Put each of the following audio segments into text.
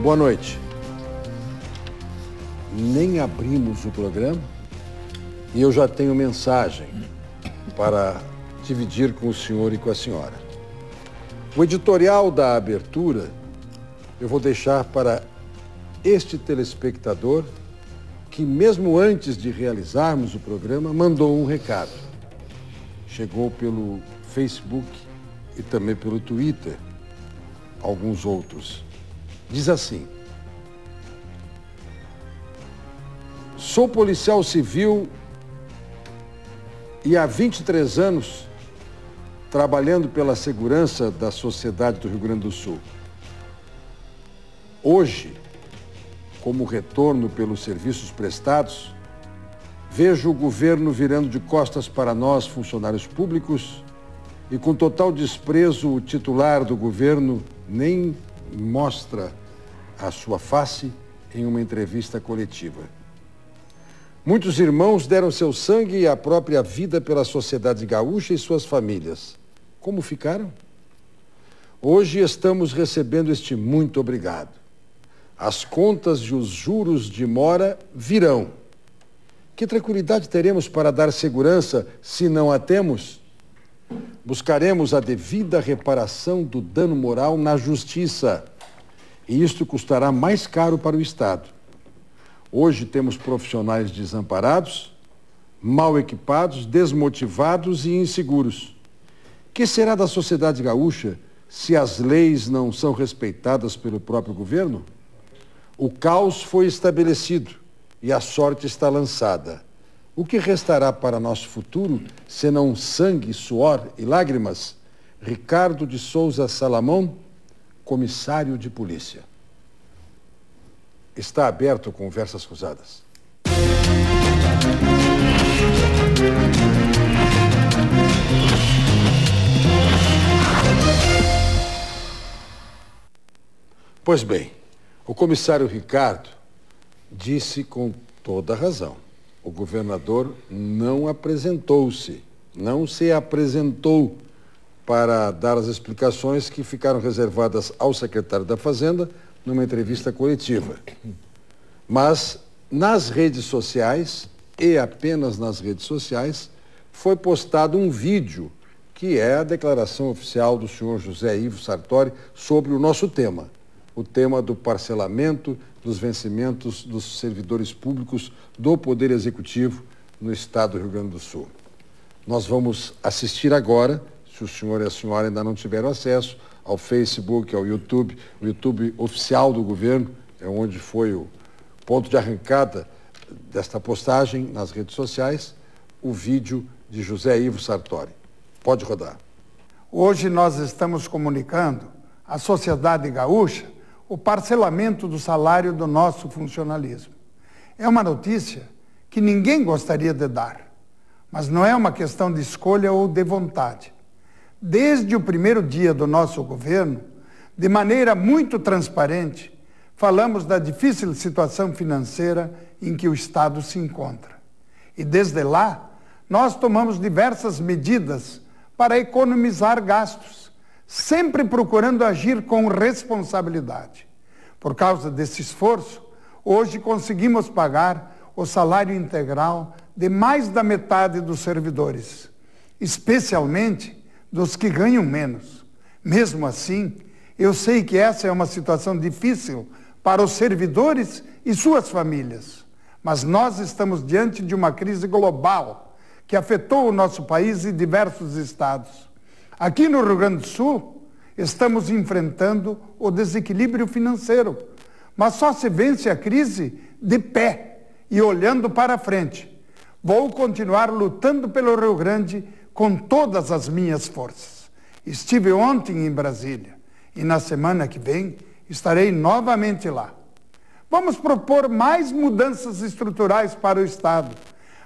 Boa noite. Nem abrimos o programa e eu já tenho mensagem para dividir com o senhor e com a senhora. O editorial da abertura eu vou deixar para este telespectador que, mesmo antes de realizarmos o programa, mandou um recado. Chegou pelo Facebook e também pelo Twitter, alguns outros. Diz assim: sou policial civil e há 23 anos trabalhando pela segurança da sociedade do Rio Grande do Sul. Hoje, como retorno pelos serviços prestados, vejo o governo virando de costas para nós, funcionários públicos, e com total desprezo o titular do governo nem mostra a sua face em uma entrevista coletiva. Muitos irmãos deram seu sangue e a própria vida pela sociedade gaúcha e suas famílias. Como ficaram? Hoje estamos recebendo este muito obrigado. As contas e os juros de mora virão. Que tranquilidade teremos para dar segurança se não a temos? Buscaremos a devida reparação do dano moral na justiça. E isto custará mais caro para o Estado. Hoje temos profissionais desamparados, mal equipados, desmotivados e inseguros. Que será da sociedade gaúcha se as leis não são respeitadas pelo próprio governo? O caos foi estabelecido e a sorte está lançada. O que restará para nosso futuro, senão sangue, suor e lágrimas? Ricardo de Souza Salamão, comissário de polícia. Está aberto Conversas Cruzadas. Pois bem, o comissário Ricardo disse com toda razão. O governador não se apresentou para dar as explicações que ficaram reservadas ao secretário da Fazenda numa entrevista coletiva. Mas nas redes sociais, e apenas nas redes sociais, foi postado um vídeo que é a declaração oficial do senhor José Ivo Sartori sobre o nosso tema, o tema do parcelamento dos vencimentos dos servidores públicos do Poder Executivo no estado do Rio Grande do Sul. Nós vamos assistir agora, se o senhor e a senhora ainda não tiveram acesso, ao Facebook, ao YouTube, o YouTube oficial do governo, é onde foi o ponto de arrancada desta postagem nas redes sociais, o vídeo de José Ivo Sartori. Pode rodar. Hoje nós estamos comunicando à sociedade gaúcha o parcelamento do salário do nosso funcionalismo. É uma notícia que ninguém gostaria de dar, mas não é uma questão de escolha ou de vontade. Desde o primeiro dia do nosso governo, de maneira muito transparente, falamos da difícil situação financeira em que o Estado se encontra. E desde lá, nós tomamos diversas medidas para economizar gastos, sempre procurando agir com responsabilidade. Por causa desse esforço, hoje conseguimos pagar o salário integral de mais da metade dos servidores, especialmente dos que ganham menos. Mesmo assim, eu sei que essa é uma situação difícil para os servidores e suas famílias, mas nós estamos diante de uma crise global que afetou o nosso país e diversos estados. Aqui no Rio Grande do Sul, estamos enfrentando o desequilíbrio financeiro, mas só se vence a crise de pé e olhando para frente. Vou continuar lutando pelo Rio Grande com todas as minhas forças. Estive ontem em Brasília e na semana que vem estarei novamente lá. Vamos propor mais mudanças estruturais para o Estado.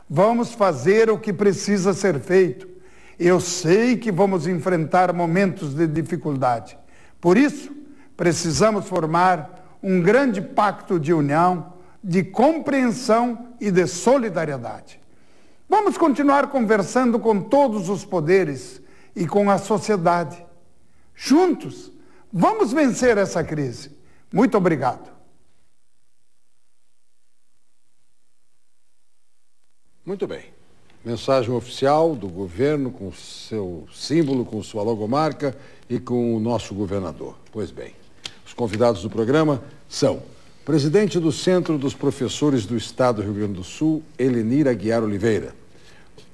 Vamos fazer o que precisa ser feito. Eu sei que vamos enfrentar momentos de dificuldade. Por isso, precisamos formar um grande pacto de união, de compreensão e de solidariedade. Vamos continuar conversando com todos os poderes e com a sociedade. Juntos, vamos vencer essa crise, Muito obrigado. Muito bem. Mensagem oficial do governo com seu símbolo, com sua logomarca e com o nosso governador. Pois bem, os convidados do programa são presidente do Centro dos Professores do Estado do Rio Grande do Sul, Helenir Aguiar Oliveira.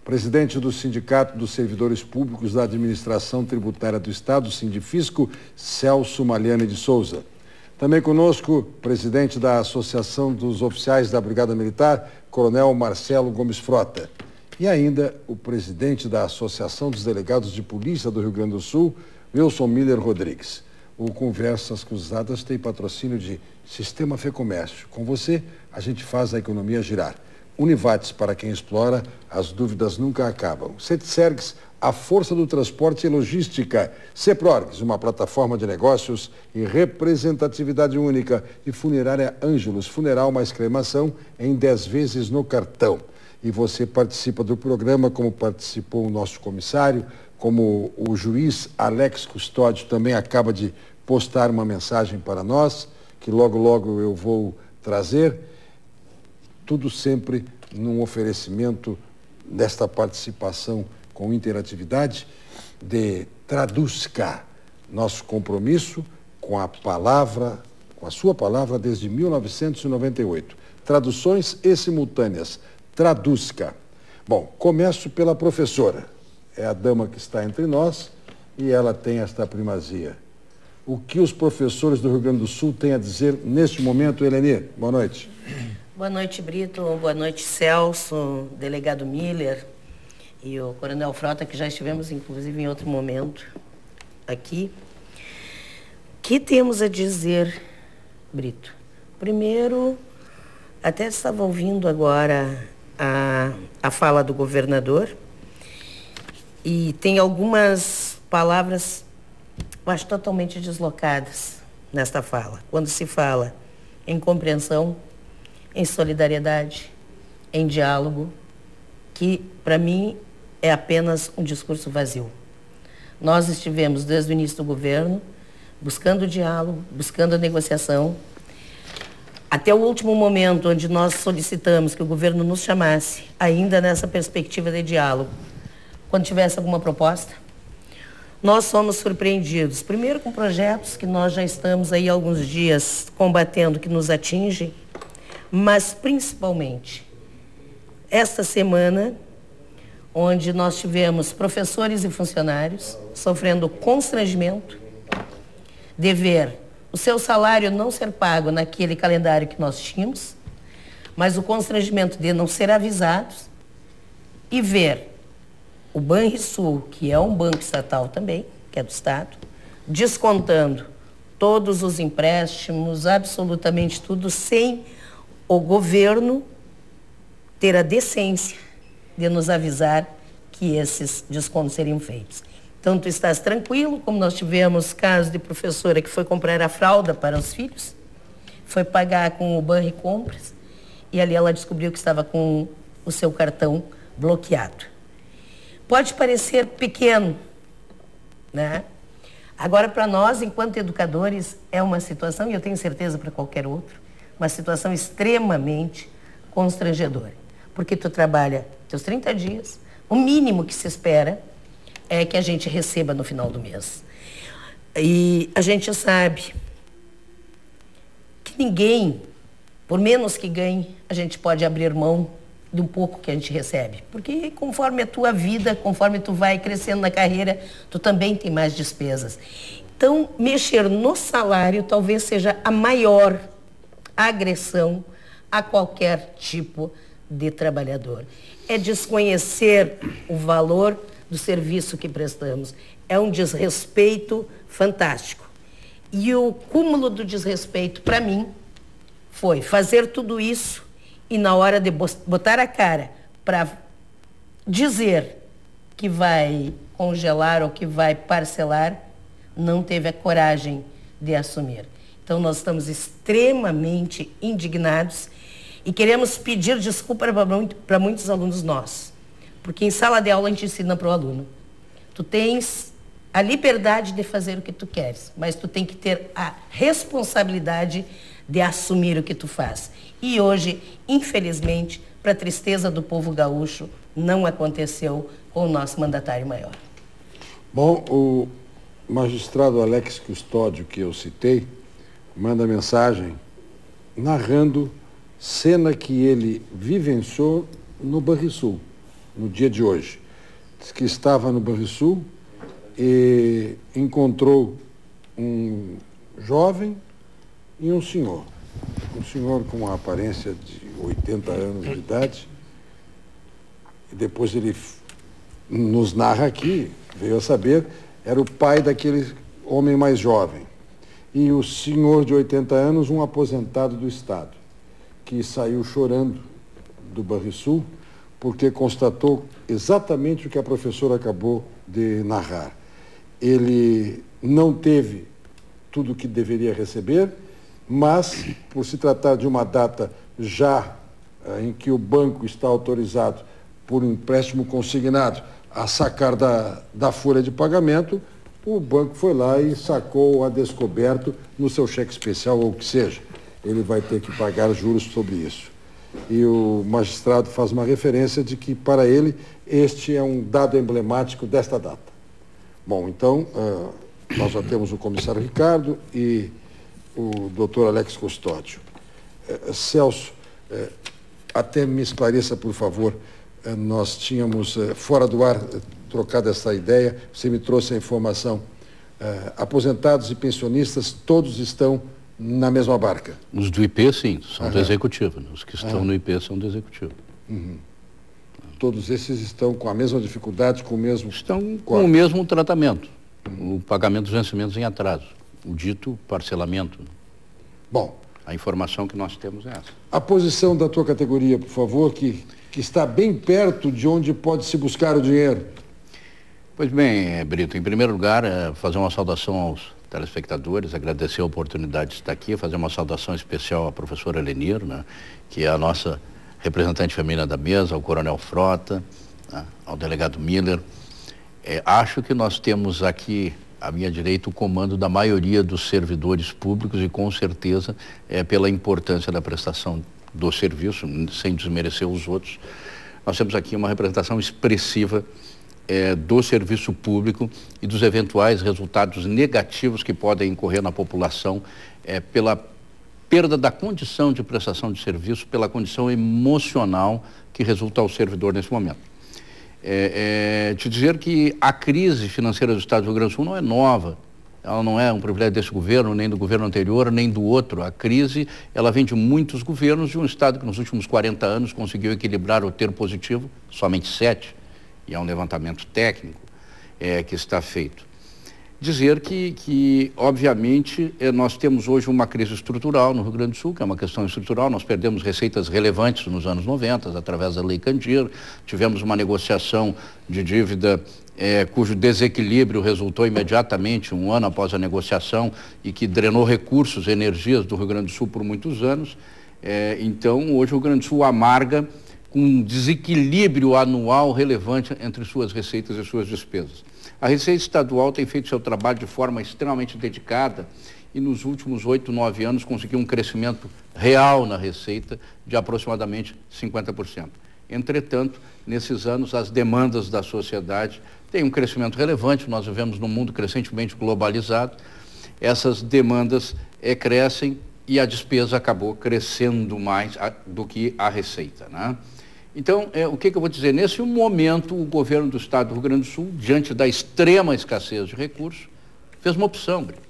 Presidente do Sindicato dos Servidores Públicos da Administração Tributária do Estado, Sindifisco, Celso Maliani de Souza. Também conosco, presidente da Associação dos Oficiais da Brigada Militar, Coronel Marcelo Gomes Frota. E ainda o presidente da Associação dos Delegados de Polícia do Rio Grande do Sul, Wilson Miller Rodrigues. O Conversas Cruzadas tem patrocínio de Sistema Fê Comércio. Com você, a gente faz a economia girar. Univates, para quem explora, as dúvidas nunca acabam. Setsergs, a força do transporte e logística. Ceprorgs, uma plataforma de negócios e representatividade única. E Funerária Ângelos, funeral mais cremação em 10 vezes no cartão. E você participa do programa, como participou o nosso comissário, como o juiz Alex Custódio também acaba de postar uma mensagem para nós, que logo, logo eu vou trazer. Tudo sempre num oferecimento desta participação com interatividade de Traduzca, nosso compromisso com a palavra, com a sua palavra desde 1998. Traduções e simultâneas, Traduzca. Bom, começo pela professora. É a dama que está entre nós e ela tem esta primazia. O que os professores do Rio Grande do Sul têm a dizer neste momento, Helenir? Boa noite. Boa noite, Brito. Boa noite, Celso, delegado Miller e o Coronel Frota, que já estivemos, inclusive, em outro momento aqui. O que temos a dizer, Brito? Primeiro, até estava ouvindo agora a fala do governador e tem algumas palavras, eu acho, totalmente deslocadas nesta fala. Quando se fala em compreensão, em solidariedade, em diálogo, que para mim é apenas um discurso vazio. Nós estivemos desde o início do governo buscando o diálogo, buscando a negociação, até o último momento onde nós solicitamos que o governo nos chamasse, ainda nessa perspectiva de diálogo, quando tivesse alguma proposta. Nós somos surpreendidos, primeiro com projetos que nós já estamos aí há alguns dias combatendo, que nos atingem, mas principalmente esta semana, onde nós tivemos professores e funcionários sofrendo constrangimento de ver o seu salário não ser pago naquele calendário que nós tínhamos, mas o constrangimento de não ser avisados e ver o Banrisul, que é um banco estatal também, que é do Estado, descontando todos os empréstimos, absolutamente tudo, sem o governo ter a decência de nos avisar que esses descontos seriam feitos. Então, tu estás tranquilo, como nós tivemos caso de professora que foi comprar a fralda para os filhos, foi pagar com o Banricompras, e ali ela descobriu que estava com o seu cartão bloqueado. Pode parecer pequeno, né? Agora, para nós, enquanto educadores, é uma situação, e eu tenho certeza para qualquer outro, uma situação extremamente constrangedora. Porque tu trabalha teus 30 dias, o mínimo que se espera é que a gente receba no final do mês. E a gente sabe que ninguém, por menos que ganhe, a gente pode abrir mão de um pouco que a gente recebe. Porque conforme a tua vida, conforme tu vai crescendo na carreira, tu também tem mais despesas. Então, mexer no salário talvez seja a maior agressão a qualquer tipo de trabalhador. É desconhecer o valor do serviço que prestamos. É um desrespeito fantástico. E o cúmulo do desrespeito, para mim, foi fazer tudo isso e na hora de botar a cara para dizer que vai congelar ou que vai parcelar, não teve a coragem de assumir. Então, nós estamos extremamente indignados e queremos pedir desculpa para muitos alunos nossos. Porque em sala de aula a gente ensina para o aluno. Tu tens a liberdade de fazer o que tu queres, mas tu tem que ter a responsabilidade de assumir o que tu faz. E hoje, infelizmente, para tristeza do povo gaúcho, não aconteceu com o nosso mandatário maior. Bom, o magistrado Alex Custódio, que eu citei, manda mensagem narrando cena que ele vivenciou no Banrisul, no dia de hoje. Diz que estava no Banrisul e encontrou um jovem e um senhor com uma aparência de 80 anos de idade. E depois ele nos narra aqui, veio a saber, era o pai daquele homem mais jovem. E o senhor de 80 anos, um aposentado do Estado, que saiu chorando do Banrisul porque constatou exatamente o que a professora acabou de narrar. Ele não teve tudo o que deveria receber, mas, por se tratar de uma data já em que o banco está autorizado por um empréstimo consignado a sacar da folha de pagamento, o banco foi lá e sacou a descoberto no seu cheque especial ou o que seja. Ele vai ter que pagar juros sobre isso. E o magistrado faz uma referência de que, para ele, este é um dado emblemático desta data. Bom, então, nós já temos o comissário Ricardo e o doutor Alex Custódio. Celso, até me esclareça, por favor, nós tínhamos, fora do ar, trocado essa ideia, você me trouxe a informação. Aposentados e pensionistas, todos estão na mesma barca? Os do IP, sim, são do executivo. Né? Os que estão no IP são do executivo. Uhum. Todos esses estão com a mesma dificuldade, com o mesmo... Estão com o mesmo tratamento. O pagamento dos vencimentos em atraso. O dito parcelamento. Bom. A informação que nós temos é essa. A posição da tua categoria, por favor, que está bem perto de onde pode se buscar o dinheiro. Pois bem, Brito, em primeiro lugar, fazer uma saudação aos telespectadores, agradecer a oportunidade de estar aqui, fazer uma saudação especial à professora Lenir, né, que é a nossa representante feminina da mesa, ao Coronel Frota, né, ao delegado Miller. Acho que nós temos aqui, à minha direita, o comando da maioria dos servidores públicos e, com certeza, pela importância da prestação do serviço, sem desmerecer os outros, nós temos aqui uma representação expressiva do serviço público e dos eventuais resultados negativos que podem incorrer na população pela perda da condição de prestação de serviço, pela condição emocional que resulta ao servidor nesse momento. Te dizer que a crise financeira do Estado do Rio Grande do Sul não é nova, ela não é um privilégio desse governo, nem do governo anterior, nem do outro. A crise, ela vem de muitos governos de um Estado que nos últimos 40 anos conseguiu equilibrar o termo positivo, somente 7, e é um levantamento técnico que está feito. Dizer que obviamente, nós temos hoje uma crise estrutural no Rio Grande do Sul, que é uma questão estrutural. Nós perdemos receitas relevantes nos anos 90, através da Lei Candir, tivemos uma negociação de dívida cujo desequilíbrio resultou imediatamente, um ano após a negociação, e que drenou recursos, energias do Rio Grande do Sul por muitos anos. Então, hoje o Rio Grande do Sul amarga com um desequilíbrio anual relevante entre suas receitas e suas despesas. A Receita Estadual tem feito seu trabalho de forma extremamente dedicada e nos últimos 8, 9 anos conseguiu um crescimento real na receita de aproximadamente 50%. Entretanto, nesses anos, as demandas da sociedade têm um crescimento relevante, nós vivemos num mundo crescentemente globalizado, essas demandas crescem e a despesa acabou crescendo mais do que a receita, né? Então, o que eu vou dizer? Nesse momento, o governo do Estado do Rio Grande do Sul, diante da extrema escassez de recursos, fez uma opção, Brito,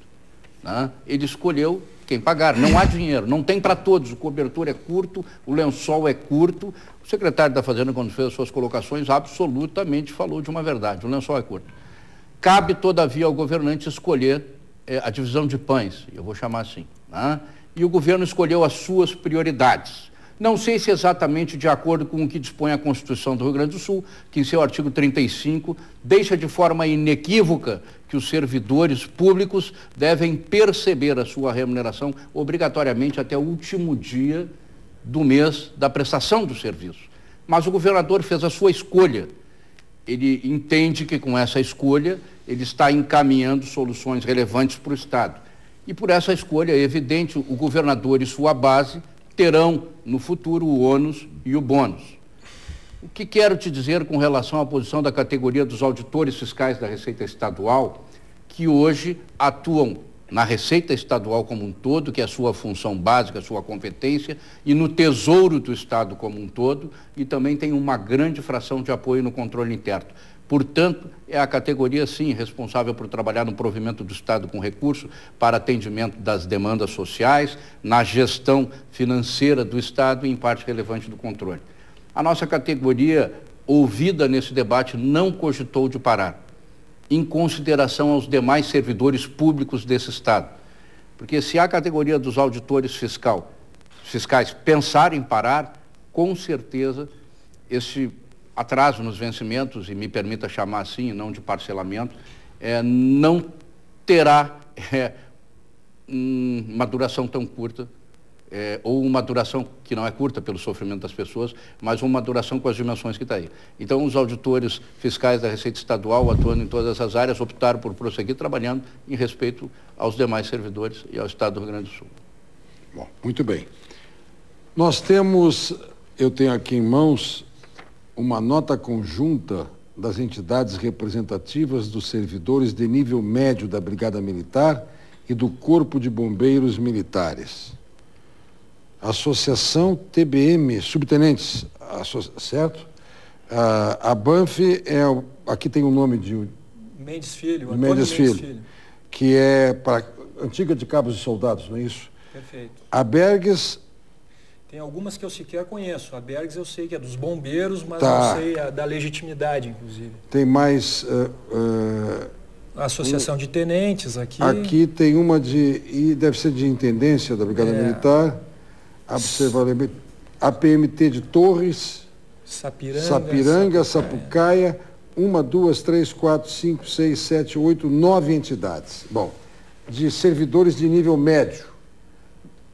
né? Ele escolheu quem pagar. Não há dinheiro, não tem para todos, o cobertor é curto, o lençol é curto. O secretário da Fazenda, quando fez as suas colocações, absolutamente falou de uma verdade, o lençol é curto. Cabe, todavia, ao governante escolher a divisão de pães, eu vou chamar assim, né? E o governo escolheu as suas prioridades. Não sei se exatamente de acordo com o que dispõe a Constituição do Rio Grande do Sul, que em seu artigo 35 deixa de forma inequívoca que os servidores públicos devem perceber a sua remuneração obrigatoriamente até o último dia do mês da prestação do serviço. Mas o governador fez a sua escolha ele entende que com essa escolha ele está encaminhando soluções relevantes para o Estado. E por essa escolha, é evidente, o governador e sua base terão no futuro o ônus e o bônus. O que quero te dizer com relação à posição da categoria dos auditores fiscais da Receita Estadual, que hoje atuam na Receita Estadual como um todo, que é a sua função básica, a sua competência, e no Tesouro do Estado como um todo, e também tem uma grande fração de apoio no controle interno. Portanto, é a categoria, sim, responsável por trabalhar no provimento do Estado com recurso para atendimento das demandas sociais, na gestão financeira do Estado e, em parte relevante, do controle. A nossa categoria, ouvida nesse debate, não cogitou de parar, em consideração aos demais servidores públicos desse Estado. Porque se a categoria dos auditores fiscais pensar em parar, com certeza esse atraso nos vencimentos, e me permita chamar assim, e não de parcelamento, não terá uma duração tão curta, ou uma duração que não é curta pelo sofrimento das pessoas, mas uma duração com as dimensões que está aí. Então, os auditores fiscais da Receita Estadual, atuando em todas essas áreas, optaram por prosseguir trabalhando em respeito aos demais servidores e ao Estado do Rio Grande do Sul. Bom, muito bem. Nós temos, eu tenho aqui em mãos, uma nota conjunta das entidades representativas dos servidores de nível médio da Brigada Militar e do Corpo de Bombeiros Militares. Associação TBM, subtenentes, certo? A Banf aqui tem o nome de... Mendes Filho, Antônio Mendes Filho, que é para antiga de Cabos e Soldados, não é isso? Perfeito. A Bergs... Tem algumas que eu sequer conheço. A Bergs eu sei que é dos bombeiros, mas tá. não sei a da legitimidade, inclusive. Tem mais... a Associação de Tenentes aqui. Aqui tem uma e deve ser de Intendência da Brigada Militar. APMT de Torres, Sapiranga, Sapucaia, 1, 2, 3, 4, 5, 6, 7, 8, 9 entidades. Bom, de servidores de nível médio.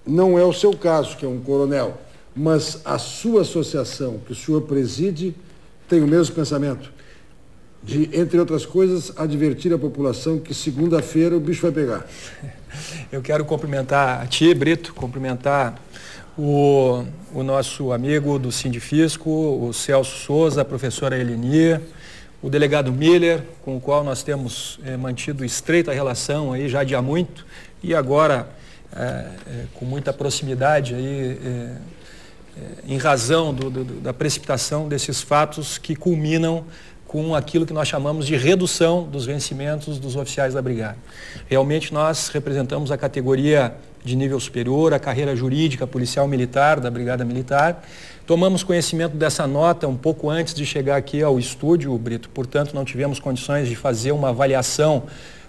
Não é o seu caso, que é um coronel, mas a sua associação, que o senhor preside, tem o mesmo pensamento de, entre outras coisas, advertir a população que segunda-feira o bicho vai pegar. Eu quero cumprimentar a ti, Brito, cumprimentar o nosso amigo do Sindifisco, o Celso Souza, a professora Eleni, o delegado Miller, com o qual nós temos mantido estreita relação aí já há muito, e agora com muita proximidade aí, em razão da precipitação desses fatos que culminam com aquilo que nós chamamos de redução dos vencimentos dos oficiais da Brigada. Realmente nós representamos a categoria de nível superior, a carreira jurídica policial militar da Brigada Militar. Tomamos conhecimento dessa nota um pouco antes de chegar aqui ao estúdio, Brito, portanto não tivemos condições de fazer uma avaliação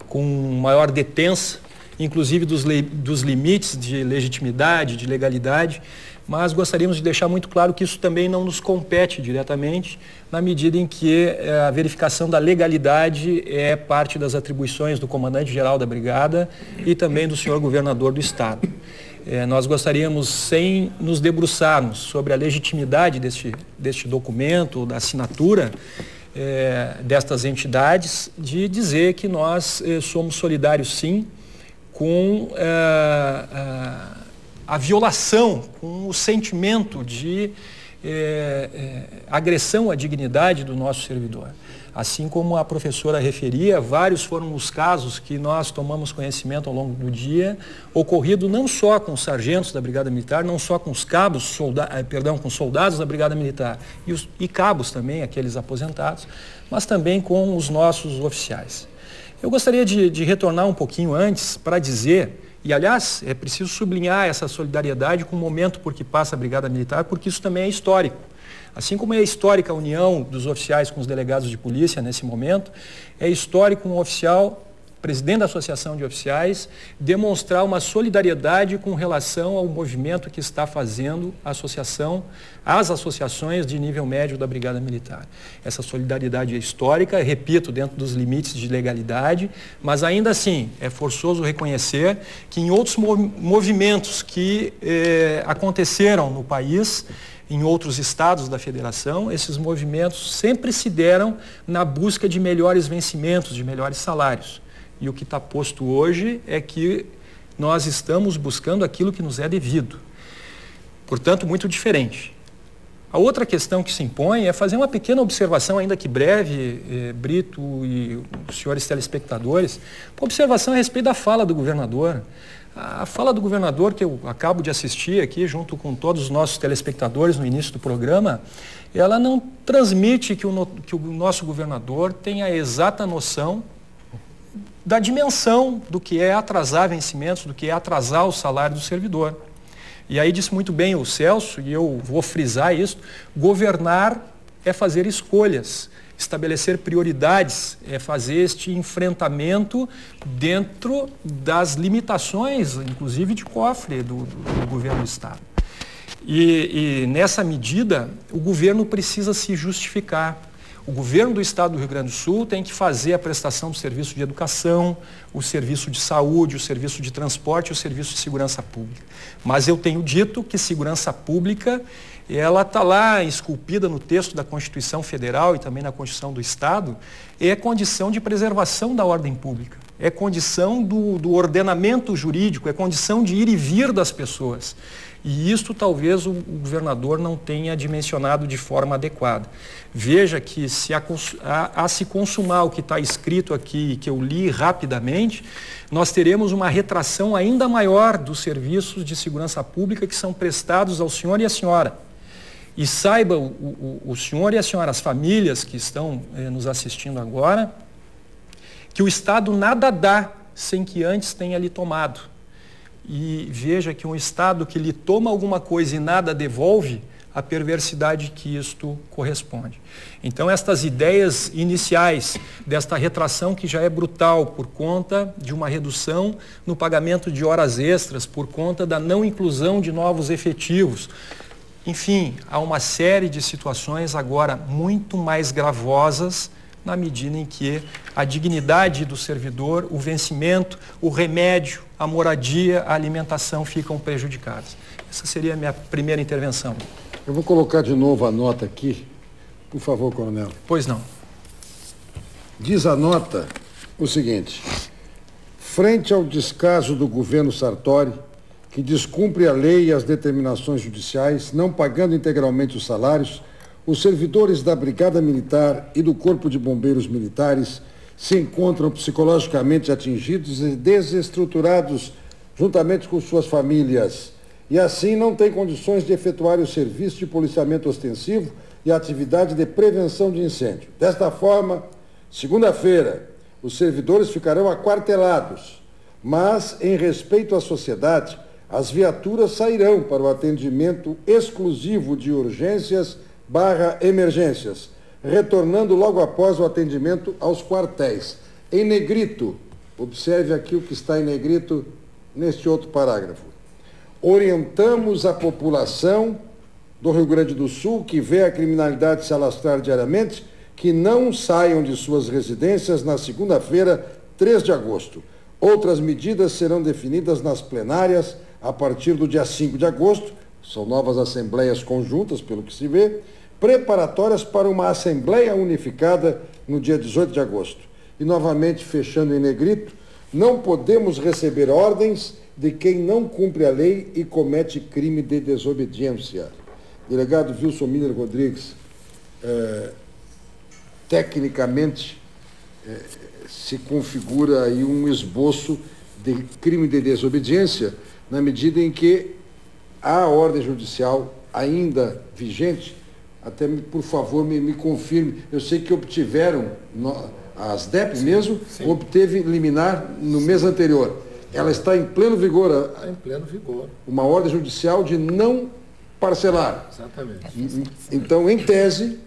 com maior detença, inclusive dos limites de legitimidade, de legalidade, mas gostaríamos de deixar muito claro que isso também não nos compete diretamente, na medida em que a verificação da legalidade é parte das atribuições do comandante-geral da Brigada e também do senhor governador do Estado. Nós gostaríamos, sem nos debruçarmos sobre a legitimidade deste documento, da assinatura destas entidades, de dizer que nós somos solidários, sim, com a violação, com o sentimento de agressão à dignidade do nosso servidor. Assim como a professora referia, vários foram os casos que nós tomamos conhecimento ao longo do dia, ocorrido não só com os sargentos da Brigada Militar, não só com os cabos, com soldados da Brigada Militar e cabos também, aqueles aposentados, mas também com os nossos oficiais. Eu gostaria de retornar um pouquinho antes para dizer, e aliás, é preciso sublinhar essa solidariedade com o momento por que passa a Brigada Militar, porque isso também é histórico. Assim como é histórica a união dos oficiais com os delegados de polícia nesse momento, é histórico um oficial, presidente da Associação de Oficiais, demonstrar uma solidariedade com relação ao movimento que está fazendo as associações de nível médio da Brigada Militar. Essa solidariedade é histórica, repito, dentro dos limites de legalidade, mas ainda assim é forçoso reconhecer que em outros movimentos que aconteceram no país, em outros estados da federação, esses movimentos sempre se deram na busca de melhores vencimentos, de melhores salários. E o que está posto hoje é que nós estamos buscando aquilo que nos é devido. Portanto, muito diferente. A outra questão que se impõe é fazer uma pequena observação, ainda que breve, Brito e os senhores telespectadores, uma observação a respeito da fala do governador. A fala do governador, que eu acabo de assistir aqui, junto com todos os nossos telespectadores no início do programa, ela não transmite que o nosso governador tenha a exata noção da dimensão do que é atrasar vencimentos, do que é atrasar o salário do servidor. E aí disse muito bem o Celso, e eu vou frisar isso, governar é fazer escolhas, estabelecer prioridades, é fazer este enfrentamento dentro das limitações, inclusive de cofre do governo do Estado. E nessa medida, o governo precisa se justificar. O governo do Estado do Rio Grande do Sul tem que fazer a prestação do serviço de educação, o serviço de saúde, o serviço de transporte e o serviço de segurança pública. Mas eu tenho dito que segurança pública, ela está lá esculpida no texto da Constituição Federal e também na Constituição do Estado, é condição de preservação da ordem pública, é condição do ordenamento jurídico, é condição de ir e vir das pessoas. E isto talvez o governador não tenha dimensionado de forma adequada. Veja que se se consumar o que está escrito aqui, que eu li rapidamente, nós teremos uma retração ainda maior dos serviços de segurança pública que são prestados ao senhor e à senhora. E saiba o senhor e a senhora, as famílias que estão nos assistindo agora, que o Estado nada dá sem que antes tenha lhe tomado. E veja que um Estado que lhe toma alguma coisa e nada devolve, a perversidade que isto corresponde. Então, estas ideias iniciais desta retração que já é brutal por conta de uma redução no pagamento de horas extras, por conta da não inclusão de novos efetivos. Enfim, há uma série de situações agora muito mais gravosas na medida em que a dignidade do servidor, o vencimento, o remédio, a moradia, a alimentação ficam prejudicadas. Essa seria a minha primeira intervenção. Eu vou colocar de novo a nota aqui. Por favor, coronel. Pois não. Diz a nota o seguinte: frente ao descaso do governo Sartori, que descumpre a lei e as determinações judiciais, não pagando integralmente os salários, os servidores da Brigada Militar e do Corpo de Bombeiros Militares se encontram psicologicamente atingidos e desestruturados juntamente com suas famílias, e assim não têm condições de efetuar o serviço de policiamento ostensivo e a atividade de prevenção de incêndio. Desta forma, segunda-feira, os servidores ficarão aquartelados, mas, em respeito à sociedade, as viaturas sairão para o atendimento exclusivo de urgências/emergências, retornando logo após o atendimento aos quartéis. Em negrito, observe aqui o que está em negrito neste outro parágrafo. Orientamos a população do Rio Grande do Sul que vê a criminalidade se alastrar diariamente que não saiam de suas residências na segunda-feira, 3 de agosto. Outras medidas serão definidas nas plenárias a partir do dia 5 de agosto, são novas assembleias conjuntas, pelo que se vê, preparatórias para uma assembleia unificada no dia 18 de agosto. E novamente, fechando em negrito, não podemos receber ordens de quem não cumpre a lei e comete crime de desobediência. Delegado Wilson Miller Rodrigues, tecnicamente se configura aí um esboço de crime de desobediência na medida em que a ordem judicial ainda vigente, até por favor me confirme, eu sei que obtiveram, a ASDEP mesmo, sim, obteve liminar no mês anterior. Ela está em pleno vigor. Está em pleno vigor. Uma ordem judicial de não parcelar. Exatamente. Então, em tese,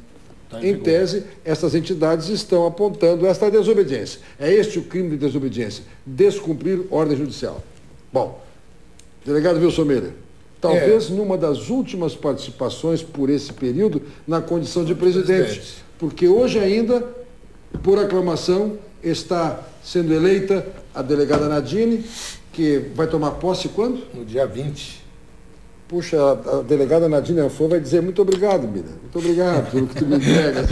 essas entidades estão apontando esta desobediência. É este o crime de desobediência, descumprir ordem judicial. Bom, delegado Wilson Miller, talvez numa das últimas participações por esse período na condição de presidente, porque hoje ainda, por aclamação, está sendo eleita a delegada Nadine, que vai tomar posse quando? No dia 20. Puxa, a delegada Nadine Anfon vai dizer muito obrigado, Mira. Muito obrigado pelo que tu me entregas.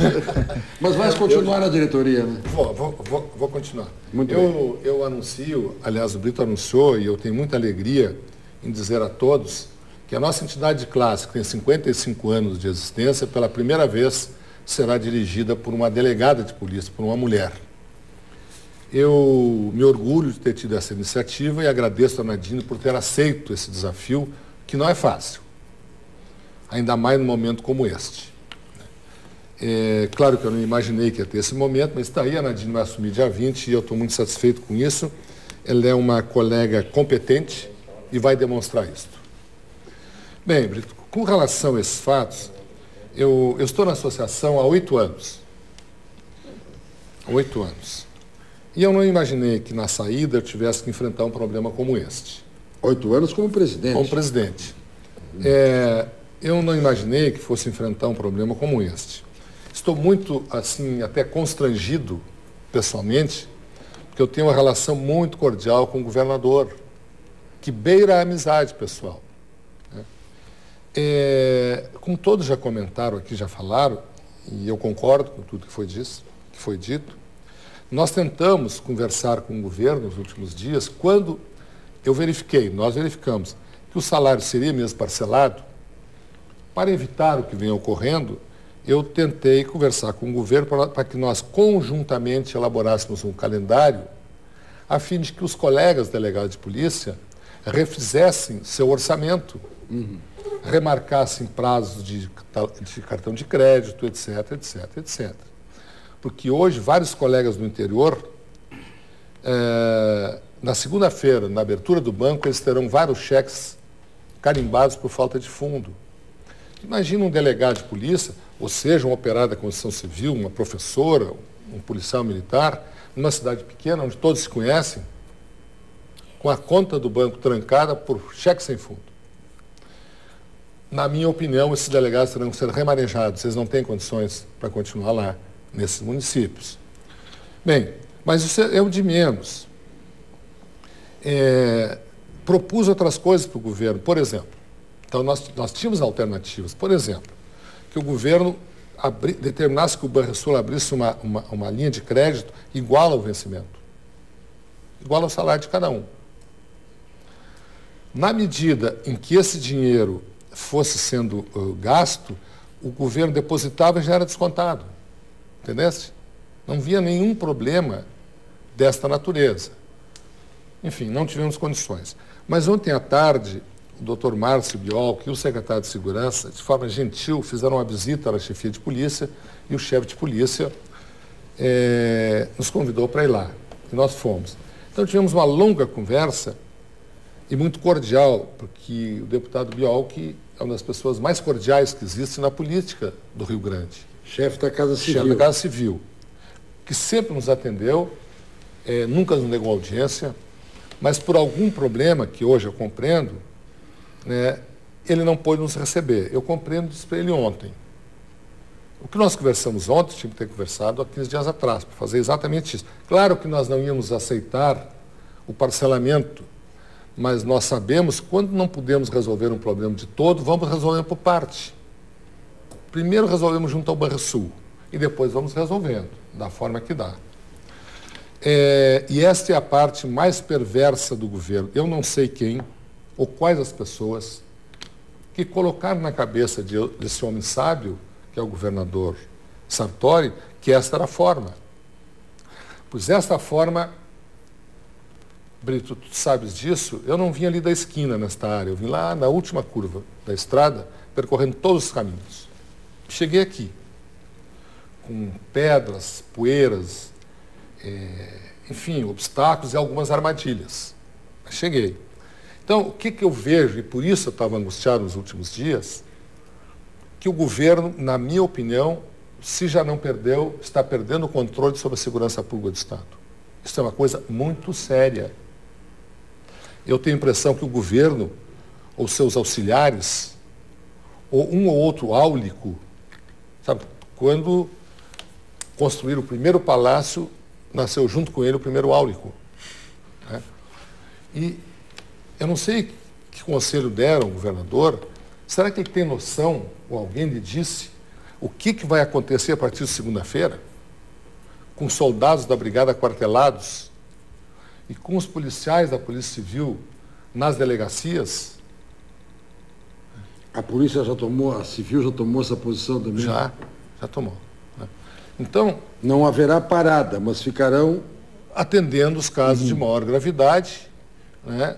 Mas vais continuar na diretoria, né? Vou continuar. Muito bem. Eu anuncio, aliás, o Brito anunciou, e eu tenho muita alegria em dizer a todos que a nossa entidade de classe, que tem 55 anos de existência, pela primeira vez será dirigida por uma delegada de polícia, por uma mulher. Eu me orgulho de ter tido essa iniciativa e agradeço a Nadine por ter aceito esse desafio, que não é fácil, ainda mais num momento como este. Claro que eu não imaginei que ia ter esse momento, mas está aí, a Nadine vai assumir dia 20 e eu estou muito satisfeito com isso. Ela é uma colega competente e vai demonstrar isso. Bem, Brito, com relação a esses fatos, eu estou na associação há 8 anos. Há 8 anos. E eu não imaginei que na saída eu tivesse que enfrentar um problema como este. 8 anos como presidente. Como presidente. Eu não imaginei que fosse enfrentar um problema como este. Estou muito, assim, até constrangido, pessoalmente, porque eu tenho uma relação muito cordial com o governador, que beira a amizade pessoal. Como todos já comentaram aqui, já falaram, e eu concordo com tudo que foi dito, nós tentamos conversar com o governo nos últimos dias, quando nós verificamos que o salário seria mesmo parcelado. Para evitar o que vem ocorrendo, eu tentei conversar com o governo para que nós conjuntamente elaborássemos um calendário a fim de que os colegas delegados de polícia refizessem seu orçamento, remarcassem prazos de cartão de crédito, etc, etc, etc. Porque hoje vários colegas do interior, na segunda-feira, na abertura do banco, eles terão vários cheques carimbados por falta de fundo. Imagina um delegado de polícia, ou seja, um operário da construção civil, uma professora, um policial militar, numa cidade pequena, onde todos se conhecem, com a conta do banco trancada por cheque sem fundo. Na minha opinião, esses delegados terão que ser remanejados, eles não têm condições para continuar lá, nesses municípios. Bem, mas isso é o de menos. Propus outras coisas para o governo, por exemplo. Então, nós tínhamos alternativas. Por exemplo, que o governo determinasse que o Banrisul abrisse uma linha de crédito igual ao vencimento, igual ao salário de cada um. Na medida em que esse dinheiro fosse sendo gasto, o governo depositava e já era descontado. Entendeste? Não havia nenhum problema desta natureza. Enfim, não tivemos condições. Mas ontem à tarde, o Dr. Márcio Biolk e o secretário de Segurança, de forma gentil, fizeram uma visita à chefia de polícia e o chefe de polícia nos convidou para ir lá. E nós fomos. Então tivemos uma longa conversa e muito cordial, porque o deputado Biolk é uma das pessoas mais cordiais que existe na política do Rio Grande. Chefe da Casa Civil. Chefe da Casa Civil, que sempre nos atendeu, nunca nos negou audiência, mas por algum problema que hoje eu compreendo, ele não pôde nos receber. Eu compreendo isso para ele ontem. O que nós conversamos ontem, tinha que ter conversado há 15 dias atrás, para fazer exatamente isso. Claro que nós não íamos aceitar o parcelamento, mas nós sabemos que quando não podemos resolver um problema de todo, vamos resolvendo por parte. Primeiro resolvemos junto ao Banrisul e depois vamos resolvendo, da forma que dá. E esta é a parte mais perversa do governo. Eu não sei quem ou quais as pessoas que colocaram na cabeça desse homem sábio, que é o governador Sartori, que esta era a forma. Pois esta forma, Brito, tu sabes disso, eu não vim ali da esquina nesta área, eu vim lá na última curva da estrada, percorrendo todos os caminhos. Cheguei aqui, com pedras, poeiras, enfim, obstáculos e algumas armadilhas. Mas cheguei. Então, o que eu vejo, e por isso eu estava angustiado nos últimos dias, que o governo, na minha opinião, se já não perdeu, está perdendo o controle sobre a segurança pública do Estado. Isso é uma coisa muito séria. Eu tenho a impressão que o governo, ou seus auxiliares, ou um ou outro áulico, sabe, quando construíram o primeiro palácio, nasceu junto com ele o primeiro áulico. E eu não sei que conselho deram ao governador? Será que ele tem noção, ou alguém lhe disse, o que vai acontecer a partir de segunda-feira? Com soldados da brigada aquartelados e com os policiais da Polícia Civil nas delegacias? A polícia já tomou, a civil já tomou essa posição também? Já tomou. Né? Então... Não haverá parada, mas ficarão... atendendo os casos de maior gravidade, né,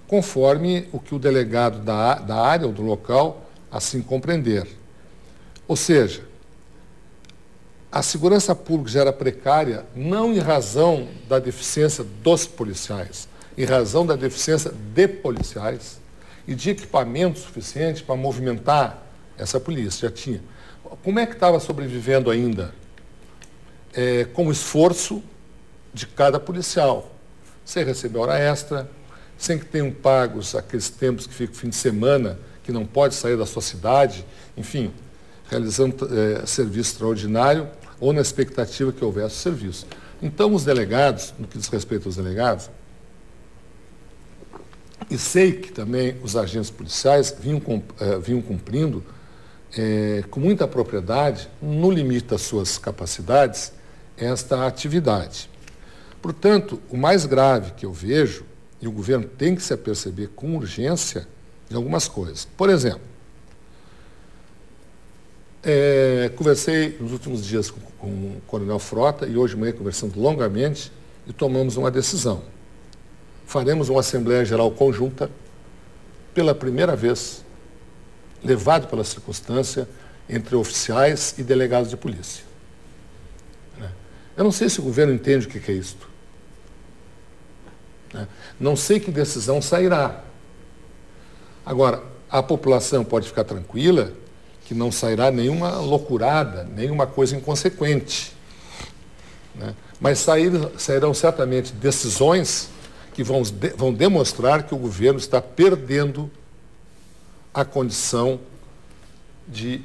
conforme o que o delegado da área ou do local assim compreender. Ou seja, a segurança pública já era precária não em razão da deficiência dos policiais, em razão da deficiência de policiais e de equipamento suficiente para movimentar essa polícia. Já tinha. Como é que estava sobrevivendo ainda? Com o esforço de cada policial, sem receber hora extra, sem que tenham pagos aqueles tempos que ficam fim de semana, que não pode sair da sua cidade, enfim, realizando serviço extraordinário ou na expectativa que houvesse serviço. Então, os delegados, no que diz respeito aos delegados, e sei que também os agentes policiais vinham cumprindo com muita propriedade, no limite das suas capacidades, esta atividade. Portanto, o mais grave que eu vejo, e o governo tem que se aperceber com urgência, em algumas coisas. Por exemplo, conversei nos últimos dias com o Coronel Frota e hoje de manhã conversando longamente e tomamos uma decisão. Faremos uma Assembleia Geral Conjunta pela primeira vez, levado pela circunstância, entre oficiais e delegados de polícia. Eu não sei se o governo entende o que é isto. Não sei que decisão sairá. Agora, a população pode ficar tranquila que não sairá nenhuma loucurada, nenhuma coisa inconsequente. Mas sairão certamente decisões que vão demonstrar que o governo está perdendo a condição de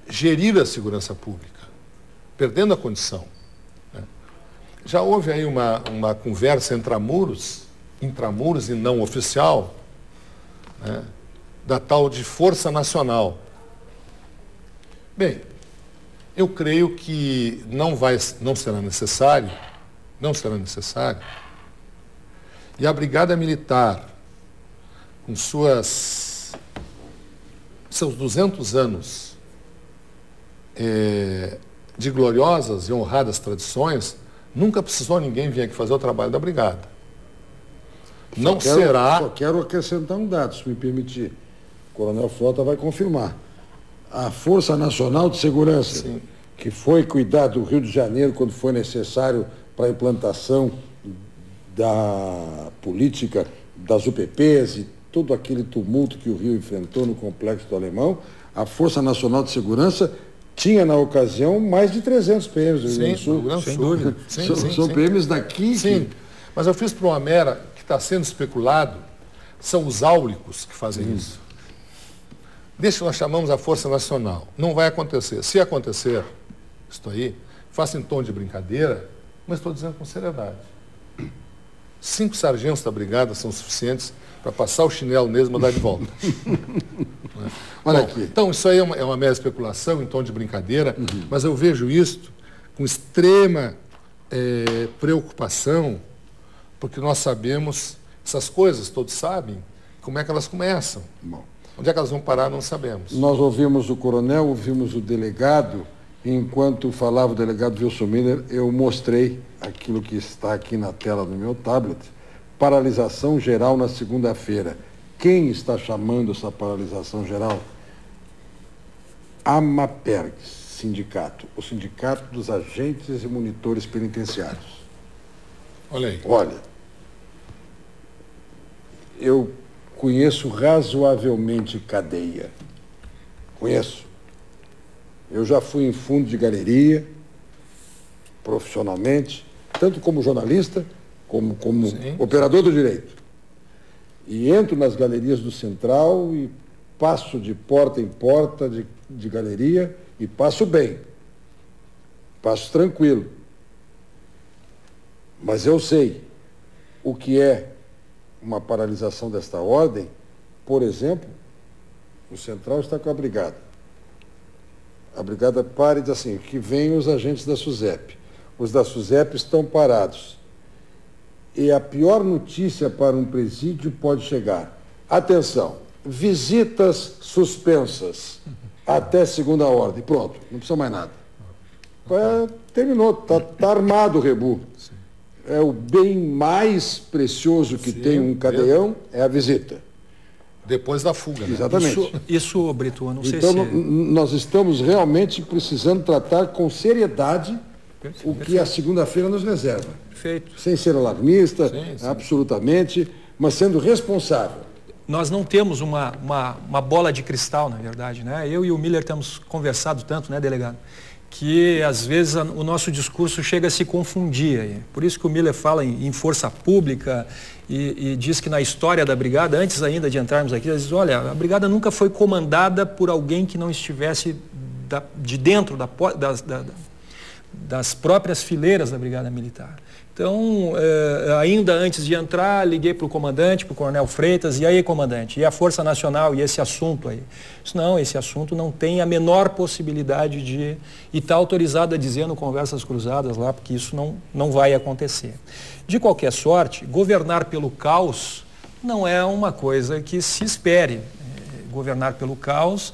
gerir a segurança pública, perdendo a condição. Já houve aí uma conversa intramuros e não oficial, da tal de Força Nacional. Bem, eu creio que não será necessário, e a Brigada Militar, com seus 200 anos de gloriosas e honradas tradições, nunca precisou ninguém vir aqui fazer o trabalho da Brigada. Só quero acrescentar um dado, se me permitir. O Coronel Frota vai confirmar. A Força Nacional de Segurança, sim, que foi cuidar do Rio de Janeiro quando foi necessário para a implantação da política das UPPs e todo aquele tumulto que o Rio enfrentou no Complexo do Alemão, a Força Nacional de Segurança tinha, na ocasião, mais de 300 PMs do Rio Grande do Sul. Sem dúvida. São PMs daqui. Sim, mas eu fiz para uma mera que está sendo especulado, são os áulicos que fazem isso. Deixa que nós chamamos a Força Nacional. Não vai acontecer. Se acontecer, isso aí, faça em tom de brincadeira, mas estou dizendo com seriedade. 5 sargentos da brigada são suficientes para passar o chinelo neles e mandar de volta. Olha aqui. Então, isso aí é uma mera especulação, em tom de brincadeira, mas eu vejo isto com extrema preocupação, porque nós sabemos, essas coisas todos sabem, como é que elas começam. Bom. Onde é que elas vão parar, não sabemos. Nós ouvimos o coronel, ouvimos o delegado, e enquanto falava o delegado Wilson Miller, eu mostrei aquilo que está aqui na tela do meu tablet, paralisação geral na segunda-feira. Quem está chamando essa paralisação geral? AMAPERG, sindicato, o Sindicato dos Agentes e Monitores Penitenciários. Olha aí. Olha, eu conheço razoavelmente cadeia. Conheço. Eu já fui em fundo de galeria, profissionalmente, tanto como jornalista, como operador do direito. E entro nas galerias do Central e passo de porta em porta de galeria e passo bem. Passo tranquilo. Mas eu sei o que é uma paralisação desta ordem, por exemplo, o Central está com a brigada. A brigada para e diz assim, que venham os agentes da SUSEP. Os da SUSEP estão parados. E a pior notícia para um presídio pode chegar. Atenção, visitas suspensas até segunda ordem. Pronto, não precisa mais nada. Terminou, está armado o rebu. É o bem mais precioso que tem um cadeião, é a visita. Depois da fuga, né? Exatamente. Isso, Brito, eu não sei então, se... nós estamos realmente precisando tratar com seriedade o que a segunda-feira nos reserva. Perfeito. Sem ser alarmista, sim. absolutamente, mas sendo responsável. Nós não temos uma bola de cristal, na verdade, né? Eu e o Miller temos conversado tanto, né, delegado? Que às vezes o nosso discurso chega a se confundir aí. Por isso que o Miller fala em força pública e diz que na história da brigada, antes ainda de entrarmos aqui, ele diz, olha, a brigada nunca foi comandada por alguém que não estivesse de dentro das próprias fileiras da brigada militar. Então, ainda antes de entrar, liguei para o comandante, para o coronel Freitas, e aí, comandante, e a Força Nacional, e esse assunto aí? Não, esse assunto não tem a menor possibilidade de... E está autorizado a dizer no Conversas Cruzadas lá, porque isso não vai acontecer. De qualquer sorte, governar pelo caos não é uma coisa que se espere. Governar pelo caos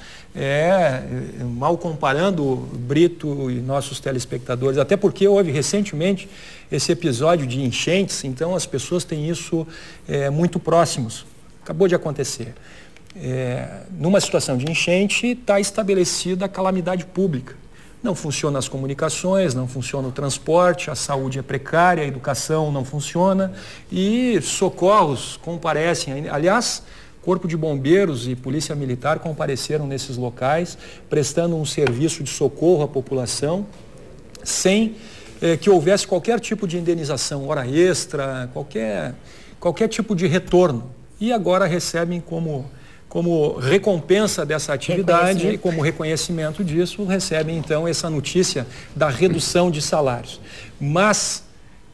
mal comparando Brito e nossos telespectadores, até porque houve recentemente esse episódio de enchentes, então as pessoas têm isso muito próximos. Acabou de acontecer. Numa situação de enchente, está estabelecida a calamidade pública. Não funcionam as comunicações, não funciona o transporte, a saúde é precária, a educação não funciona e socorros comparecem. Aliás, Corpo de Bombeiros e Polícia Militar compareceram nesses locais, prestando um serviço de socorro à população, sem que houvesse qualquer tipo de indenização, hora extra, qualquer tipo de retorno. E agora recebem como recompensa dessa atividade e como reconhecimento disso, recebem então essa notícia da redução de salários. Mas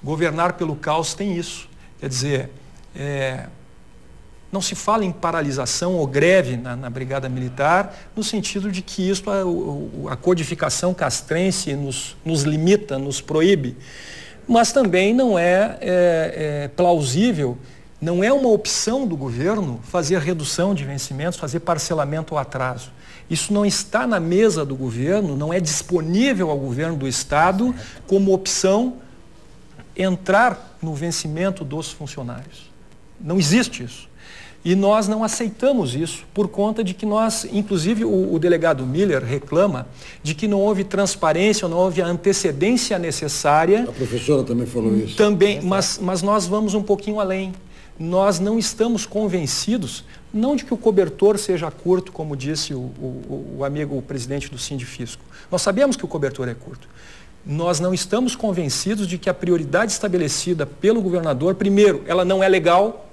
governar pelo caos tem isso. Quer dizer, não se fala em paralisação ou greve na Brigada Militar, no sentido de que isso, a codificação castrense nos limita, nos proíbe. Mas também não é plausível, não é uma opção do governo fazer redução de vencimentos, fazer parcelamento ou atraso. Isso não está na mesa do governo, não é disponível ao governo do Estado como opção entrar no vencimento dos funcionários. Não existe isso. E nós não aceitamos isso por conta de que nós, inclusive o delegado Miller reclama de que não houve transparência, não houve a antecedência necessária. A professora também falou isso. Também, mas nós vamos um pouquinho além. Nós não estamos convencidos, não de que o cobertor seja curto, como disse o amigo o presidente do Sindifisco. Nós sabemos que o cobertor é curto. Nós não estamos convencidos de que a prioridade estabelecida pelo governador, primeiro, ela não é legal,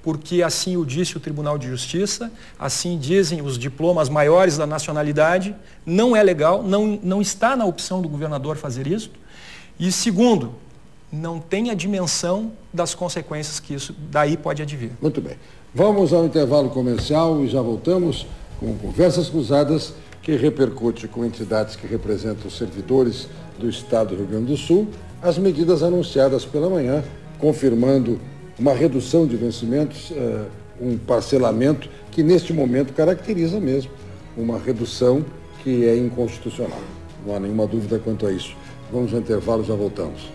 porque assim o disse o Tribunal de Justiça, assim dizem os diplomas maiores da nacionalidade, não é legal, não está na opção do governador fazer isso. E segundo, não tem a dimensão das consequências que isso daí pode advir. Muito bem. Vamos ao intervalo comercial e já voltamos com Conversas Cruzadas, que repercute com entidades que representam os servidores do Estado do Rio Grande do Sul, as medidas anunciadas pela manhã, confirmando uma redução de vencimentos, um parcelamento que neste momento caracteriza mesmo uma redução que é inconstitucional. Não há nenhuma dúvida quanto a isso. Vamos ao intervalo, já voltamos.